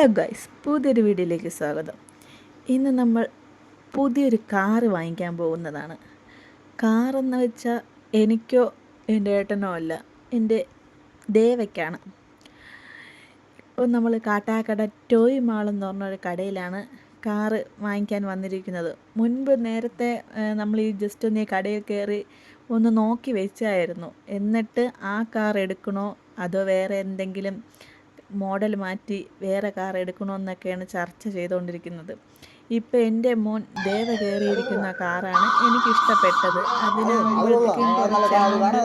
Hello guys, പുതിയൊരു വീഡിയോയിലേക്ക് സ്വാഗതം. ഇന്ന് നമ്മൾ പുതിയൊരു കാറ് വാങ്ങിക്കാൻ പോകുന്നതാണ്. കാറെന്ന് വെച്ചാൽ എനിക്കോ എൻ്റെ ഏട്ടനോ അല്ല, എൻ്റെ ദേവയ്ക്കാണ്. ഇപ്പോൾ നമ്മൾ കാട്ടാക്കട ടോയ് മാളെന്ന് പറഞ്ഞൊരു കടയിലാണ് കാറ് വാങ്ങിക്കാൻ വന്നിരിക്കുന്നത്. മുൻപ് നേരത്തെ നമ്മൾ ഈ ജസ്റ്റ് ഒന്ന് ഈ കടയിൽ കയറി ഒന്ന് നോക്കി വെച്ചായിരുന്നു. എന്നിട്ട് ആ കാർ എടുക്കണോ അതോ വേറെ എന്തെങ്കിലും മോഡൽ മാറ്റി വേറെ കാർ എടുക്കണമെന്നൊക്കെയാണ് ചർച്ച ചെയ്തുകൊണ്ടിരിക്കുന്നത്. ഇപ്പോൾ എൻ്റെ മോൻ ദേവ കയറിയിരിക്കുന്ന കാറാണ് എനിക്കിഷ്ടപ്പെട്ടത്. അതിന് മുമ്പത്തേക്കും കുറച്ച് എമൗണ്ട്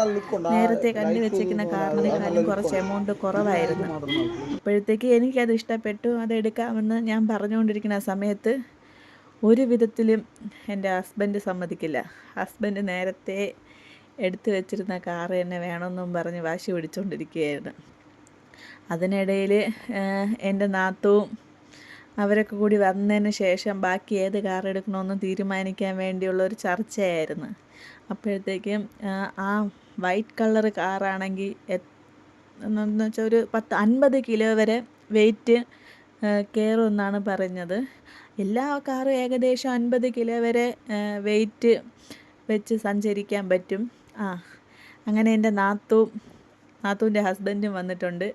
നേരത്തെ കണ്ടു വെച്ചിരിക്കുന്ന കാറിനേക്കാളും കുറച്ച് എമൗണ്ട് കുറവായിരുന്നു. അപ്പോഴത്തേക്ക് എനിക്കത് ഇഷ്ടപ്പെട്ടു. അതെടുക്കാമെന്ന് ഞാൻ പറഞ്ഞുകൊണ്ടിരിക്കുന്ന സമയത്ത് ഒരു വിധത്തിലും എൻ്റെ ഹസ്ബൻഡ് സമ്മതിക്കില്ല. ഹസ്ബൻഡ് നേരത്തെ എടുത്തു വെച്ചിരുന്ന കാറ് തന്നെ വേണമെന്നും പറഞ്ഞ് വാശി പിടിച്ചുകൊണ്ടിരിക്കുകയായിരുന്നു. അതിനിടയിൽ എൻ്റെ നാത്തവും അവരൊക്കെ കൂടി വന്നതിന് ശേഷം ബാക്കി ഏത് കാർ എടുക്കണമെന്ന് തീരുമാനിക്കാൻ വേണ്ടിയുള്ളൊരു ചർച്ചയായിരുന്നു. അപ്പോഴത്തേക്കും ആ വൈറ്റ് കളർ കാറാണെങ്കിൽ എന്ന് വെച്ചാൽ ഒരു 50 കിലോ വരെ വെയിറ്റ് കയറുമെന്നാണ് പറഞ്ഞത്. എല്ലാ കാറും ഏകദേശം 50 കിലോ വരെ വെയിറ്റ് വെച്ച് സഞ്ചരിക്കാൻ പറ്റും. അങ്ങനെ എൻ്റെ നാത്തൂൻ്റെ ഹസ്ബൻഡും വന്നിട്ടുണ്ട്.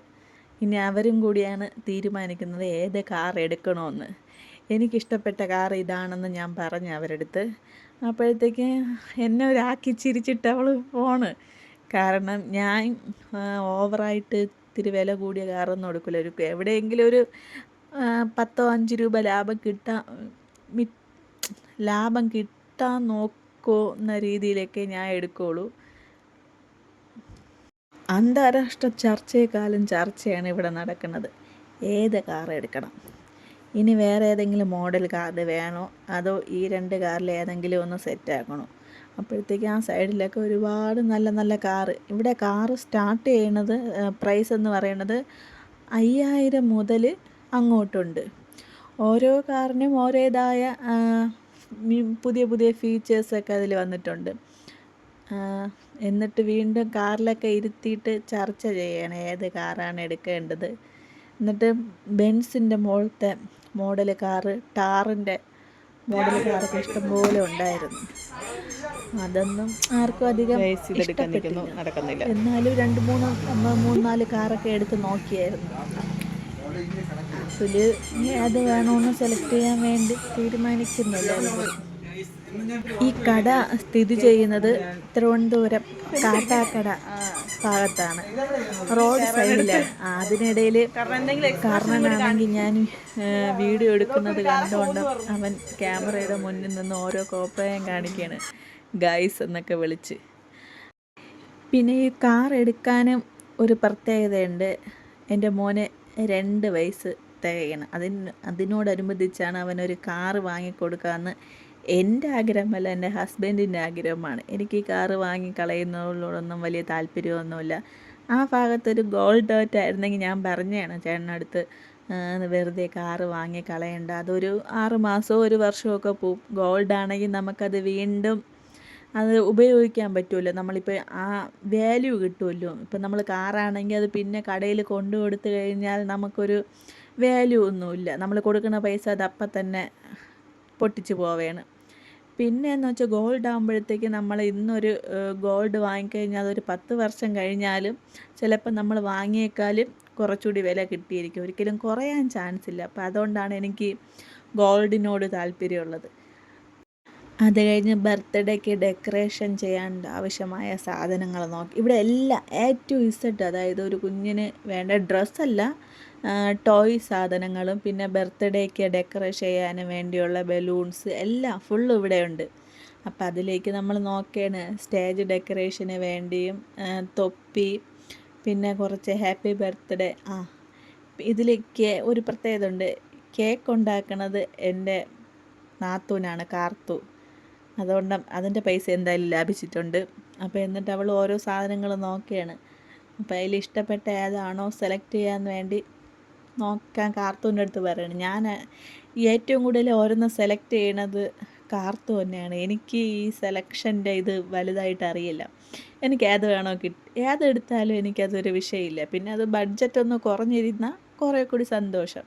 ഇനി അവരും കൂടിയാണ് തീരുമാനിക്കുന്നത് ഏത് കാർ എടുക്കണമെന്ന്. എനിക്കിഷ്ടപ്പെട്ട കാർ ഇതാണെന്ന് ഞാൻ പറഞ്ഞു അവരെടുത്ത്. അപ്പോഴത്തേക്ക് എന്നെ ഒരാക്കി ചിരിച്ചിട്ട് അവൾ പോണ്. കാരണം ഞാൻ ഓവറായിട്ട് ഇത്തിരി വില കൂടിയ കാറൊന്നും എടുക്കില്ല. എവിടെയെങ്കിലും ഒരു 10-5 രൂപ ലാഭം കിട്ടാൻ നോക്കുന്ന രീതിയിലൊക്കെ ഞാൻ എടുക്കുകയുള്ളൂ. അന്താരാഷ്ട്ര ചർച്ചയെക്കാളും ചർച്ചയാണ് ഇവിടെ നടക്കുന്നത്. ഏത് കാർ എടുക്കണം, ഇനി വേറെ ഏതെങ്കിലും മോഡൽ കാർ വേണോ അതോ ഈ 2 കാറിൽ ഏതെങ്കിലും ഒന്ന് സെറ്റാക്കണോ. അപ്പോഴത്തേക്ക് ആ സൈഡിലൊക്കെ ഒരുപാട് നല്ല നല്ല കാറ്. ഇവിടെ കാറ് സ്റ്റാർട്ട് ചെയ്യണത് പ്രൈസ് എന്ന് പറയുന്നത് 5000 മുതൽ അങ്ങോട്ടുണ്ട്. ഓരോ കാറിനും ഓരോതായ പുതിയ പുതിയ ഫീച്ചേഴ്സൊക്കെ അതിൽ വന്നിട്ടുണ്ട്. എന്നിട്ട് വീണ്ടും കാറിലൊക്കെ ഇരുത്തിയിട്ട് ചർച്ച ചെയ്യണം ഏത് കാറാണ് എടുക്കേണ്ടത്. എന്നിട്ട് ബെൻസിൻ്റെ മുകളിലത്തെ മോഡൽ കാറ്, ടാറിൻ്റെ മോഡൽ കാറൊക്കെ ഇഷ്ടംപോലെ ഉണ്ടായിരുന്നു. അതൊന്നും ആർക്കും അധികം നടക്കുന്നില്ല. എന്നാലും 2-3-4 കാറൊക്കെ എടുത്ത് നോക്കിയായിരുന്നു. അതിൽ അത് വേണമെന്ന് സെലക്ട് ചെയ്യാൻ വേണ്ടി തീരുമാനിക്കുന്നില്ല. ഈ കട സ്ഥിതി ചെയ്യുന്നത് തിരുവനന്തപുരം കാട്ടാക്കട ഭാഗത്താണ്, റോഡ് സൈഡിലാണ്. അതിനിടയിൽ കാരണനാണെങ്കിൽ ഞാൻ വീഡിയോ എടുക്കുന്നത് കണ്ടുകൊണ്ട് അവൻ ക്യാമറയുടെ മുന്നിൽ നിന്ന് ഓരോ കോപ്രായം കാണിക്കുകയാണ്, ഗൈസ് എന്നൊക്കെ വിളിച്ച്. പിന്നെ ഈ കാർ എടുക്കാനും ഒരു പ്രത്യേകതയുണ്ട്. എൻ്റെ മോന് 2 വയസ്സ് തികയണം. അതിനോടനുബന്ധിച്ചാണ് അവനൊരു കാറ് വാങ്ങിക്കൊടുക്കാമെന്ന് എൻ്റെ ആഗ്രഹമല്ല, എൻ്റെ ഹസ്ബൻഡിൻ്റെ ആഗ്രഹമാണ്. എനിക്ക് ഈ കാറ് വാങ്ങി കളയുന്നതിനോടൊന്നും വലിയ താല്പര്യമൊന്നുമില്ല. ആ ഭാഗത്തൊരു ഗോൾഡ് ഡോറ്റ് ആയിരുന്നെങ്കിൽ ഞാൻ പറഞ്ഞതാണ് ചേട്ടനടുത്ത്, വെറുതെ കാറ് വാങ്ങി കളയണ്ട, അതൊരു 6 മാസമോ 1 വർഷമൊക്കെ പോവും. ഗോൾഡ് ആണെങ്കിൽ നമുക്കത് വീണ്ടും അത് ഉപയോഗിക്കാൻ പറ്റുമല്ലോ. നമ്മളിപ്പോൾ ആ വാല്യൂ കിട്ടുമല്ലോ. ഇപ്പം നമ്മൾ കാറാണെങ്കിൽ അത് പിന്നെ കടയിൽ കൊണ്ടു കൊടുത്തു കഴിഞ്ഞാൽ നമുക്കൊരു വാല്യൂ ഒന്നുമില്ല. നമ്മൾ കൊടുക്കുന്ന പൈസ അത് അപ്പം തന്നെ പൊട്ടിച്ച് പോവുകയാണ്. പിന്നെ എന്ന് വെച്ചാൽ ഗോൾഡ് ആകുമ്പോഴത്തേക്ക് നമ്മൾ ഇന്നൊരു ഗോൾഡ് വാങ്ങിക്കഴിഞ്ഞാൽ അതൊരു 10 വർഷം കഴിഞ്ഞാലും ചിലപ്പോൾ നമ്മൾ വാങ്ങിയേക്കാളും കുറച്ചുകൂടി വില കിട്ടിയിരിക്കും. ഒരിക്കലും കുറയാൻ ചാൻസ് ഇല്ല. അപ്പോൾ അതുകൊണ്ടാണ് എനിക്ക് ഗോൾഡിനോട് താല്പര്യമുള്ളത്. അത് കഴിഞ്ഞ് ബർത്ത്ഡേക്ക് ഡെക്കറേഷൻ ചെയ്യാൻ ആവശ്യമായ സാധനങ്ങൾ നോക്കി. ഇവിടെ എല്ലാം A to Z, അതായത് ഒരു കുഞ്ഞിന് വേണ്ട ഡ്രസ്സല്ല, ടോയ് സാധനങ്ങളും പിന്നെ ബർത്ത്ഡേക്ക് ഡെക്കറേഷൻ ചെയ്യാനും വേണ്ടിയുള്ള ബലൂൺസ് എല്ലാം ഫുള്ള് ഇവിടെയുണ്ട്. അപ്പം അതിലേക്ക് നമ്മൾ നോക്കുകയാണ്. സ്റ്റേജ് ഡെക്കറേഷന് വേണ്ടിയും തൊപ്പി, പിന്നെ കുറച്ച് ഹാപ്പി ബർത്ത്ഡേ. ഇതിലേക്ക് ഒരു പ്രത്യേകത ഉണ്ട്. കേക്ക് ഉണ്ടാക്കുന്നത് എൻ്റെ നാത്തൂനാണ്, കാർത്തു. അതുകൊണ്ട് അതിൻ്റെ പൈസ എന്തായാലും ലാഭിച്ചിട്ടുണ്ട്. അപ്പോൾ എന്നിട്ട് അവൾ ഓരോ സാധനങ്ങൾ നോക്കുകയാണ്. അപ്പോൾ അതിൽ ഇഷ്ടപ്പെട്ട ഏതാണോ സെലക്ട് ചെയ്യാൻ വേണ്ടി നോക്കാൻ കാർത്തൂൻ്റെ അടുത്ത് പറയുകയാണ്. ഞാൻ ഏറ്റവും കൂടുതൽ ഓരോന്ന് സെലക്ട് ചെയ്യണത് കാർത്തു തന്നെയാണ്. എനിക്ക് ഈ സെലക്ഷൻ്റെ ഇത് വലുതായിട്ട് അറിയില്ല. എനിക്ക് ഏത് വേണോ ഏതെടുത്താലും എനിക്കതൊരു വിഷയമില്ല. പിന്നെ അത് ബഡ്ജറ്റ് ഒന്ന് കുറഞ്ഞിരുന്നാൽ കുറേ കൂടി സന്തോഷം.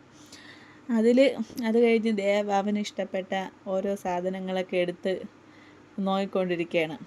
അത് കഴിഞ്ഞ് ദേവ് അവന് ഇഷ്ടപ്പെട്ട ഓരോ സാധനങ്ങളൊക്കെ എടുത്ത് നോക്കിക്കൊണ്ടിരിക്കുകയാണ്.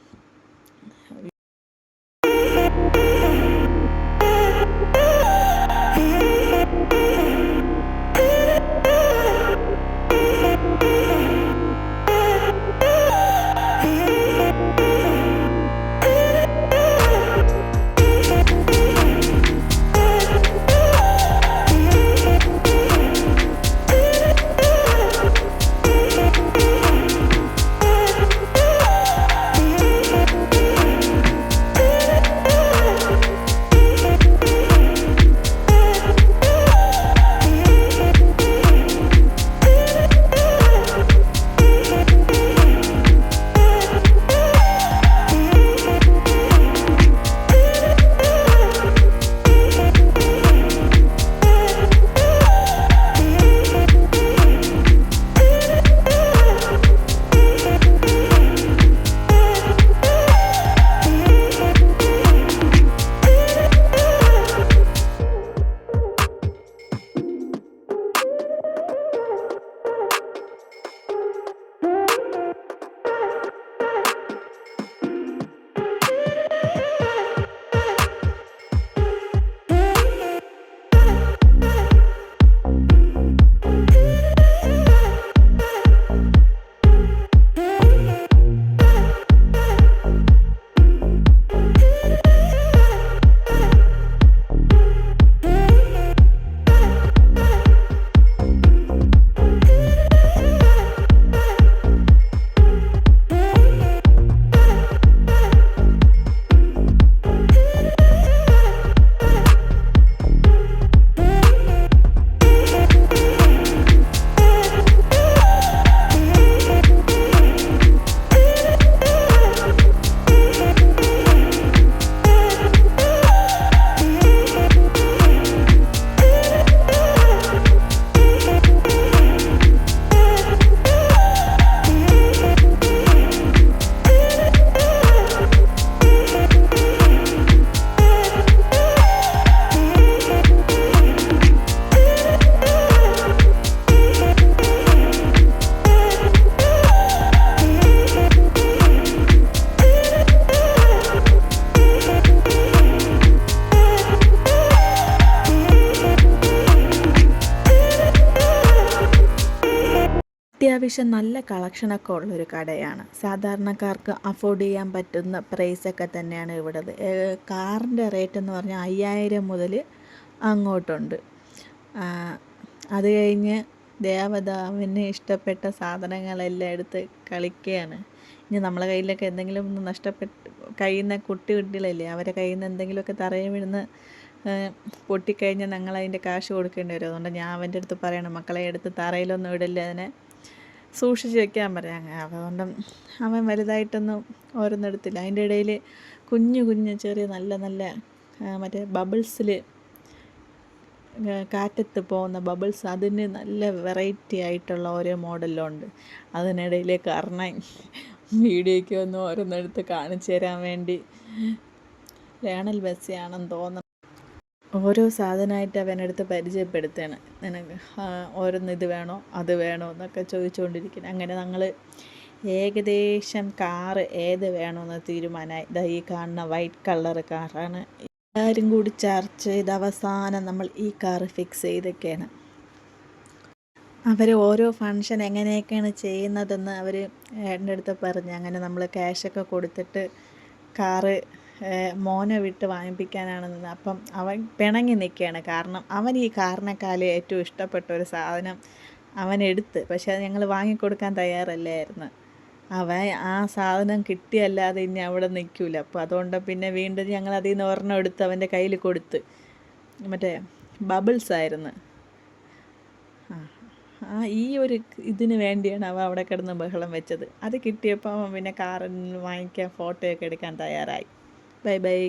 അത്യാവശ്യം നല്ല കളക്ഷനൊക്കെ ഉള്ളൊരു കടയാണ്. സാധാരണക്കാർക്ക് അഫോർഡ് ചെയ്യാൻ പറ്റുന്ന പ്രൈസൊക്കെ തന്നെയാണ് ഇവിടെ. കാറിൻ്റെ റേറ്റ് എന്ന് പറഞ്ഞാൽ 5000 മുതൽ അങ്ങോട്ടുണ്ട്. അത് കഴിഞ്ഞ് ദേവതാവിന് ഇഷ്ടപ്പെട്ട സാധനങ്ങളെല്ലാം എടുത്ത് കളിക്കുകയാണ്. ഇനി നമ്മളെ കയ്യിലൊക്കെ എന്തെങ്കിലും ഒന്ന് കയ്യിൽ നിന്ന് കുട്ടികളില്ലേ, അവരെ കയ്യിൽ നിന്ന് എന്തെങ്കിലുമൊക്കെ തറയിൽ വീഴുന്ന പൊട്ടിക്കഴിഞ്ഞാൽ ഞങ്ങളതിൻ്റെ കാശ് കൊടുക്കേണ്ടി വരും. അതുകൊണ്ട് ഞാൻ അവൻ്റെ അടുത്ത് പറയണം, മക്കളെ എടുത്ത് തറയിലൊന്നും ഇടില്ല, അതിനെ സൂക്ഷിച്ച് വെക്കാൻ പറയാം. അതുകൊണ്ട് അവൻ വലുതായിട്ടൊന്നും ഓരോന്നെടുത്തില്ല. അതിൻ്റെ ഇടയിൽ കുഞ്ഞു ചെറിയ നല്ല മറ്റേ ബബിൾസിൽ കാറ്റത്ത് പോകുന്ന ബബിൾസ്, അതിന് നല്ല വെറൈറ്റി ആയിട്ടുള്ള ഓരോ മോഡലുണ്ട്. അതിനിടയിൽ കർണൻ വീഡിയോയ്ക്ക് വന്ന് ഓരോന്നെടുത്ത് കാണിച്ചു തരാൻ വേണ്ടി ലയണൽ മെസ്സിയാണെന്ന് തോന്നുന്നു. ഓരോ സാധനമായിട്ട് അവനെടുത്ത് പരിചയപ്പെടുത്തുകയാണ്. നിനക്ക് ഓരോന്ന് ഇത് വേണോ അത് വേണോ എന്നൊക്കെ ചോദിച്ചുകൊണ്ടിരിക്കുന്നത്. അങ്ങനെ ഞങ്ങൾ ഏകദേശം കാറ് ഏത് വേണമെന്ന് തീരുമാനമായി. ഇതാ ഈ കാണുന്ന വൈറ്റ് കളർ കാറാണ്. എല്ലാവരും കൂടി ചർച്ച ചെയ്ത് അവസാനം നമ്മൾ ഈ കാറ് ഫിക്സ് ചെയ്തൊക്കെയാണ്. അവർ ഓരോ ഫങ്ഷൻ എങ്ങനെയൊക്കെയാണ് ചെയ്യുന്നതെന്ന് അവർ എൻ്റെ അടുത്ത് പറഞ്ഞ്, അങ്ങനെ നമ്മൾ ക്യാഷൊക്കെ കൊടുത്തിട്ട് കാറ് മോനെ വിട്ട് വാങ്ങിപ്പിക്കാനാണെന്ന്. അപ്പം അവൻ പിണങ്ങി നിൽക്കുകയാണ്. കാരണം അവൻ ഈ കാറിനേക്കാളും ഏറ്റവും ഇഷ്ടപ്പെട്ട ഒരു സാധനം അവനെടുത്ത്, പക്ഷെ അത് ഞങ്ങൾ വാങ്ങിക്കൊടുക്കാൻ തയ്യാറല്ലായിരുന്നു. അവൻ ആ സാധനം കിട്ടിയല്ലാതെ ഇനി അവിടെ നിൽക്കില്ല. അപ്പോൾ അതുകൊണ്ട് പിന്നെ വീണ്ടും ഞങ്ങൾ അതിൽ നിന്ന് ഒരെണ്ണം എടുത്ത് അവൻ്റെ കയ്യിൽ കൊടുത്ത്. മറ്റേ ബബിൾസ് ആയിരുന്നു. ഈ ഒരു ഇതിന് വേണ്ടിയാണ് അവൻ അവിടെ കിടന്ന് ബഹളം വെച്ചത്. അത് കിട്ടിയപ്പോൾ അവൻ പിന്നെ കാറിൽ വാങ്ങിക്കാൻ ഫോട്ടോയൊക്കെ എടുക്കാൻ തയ്യാറായി. Bye bye.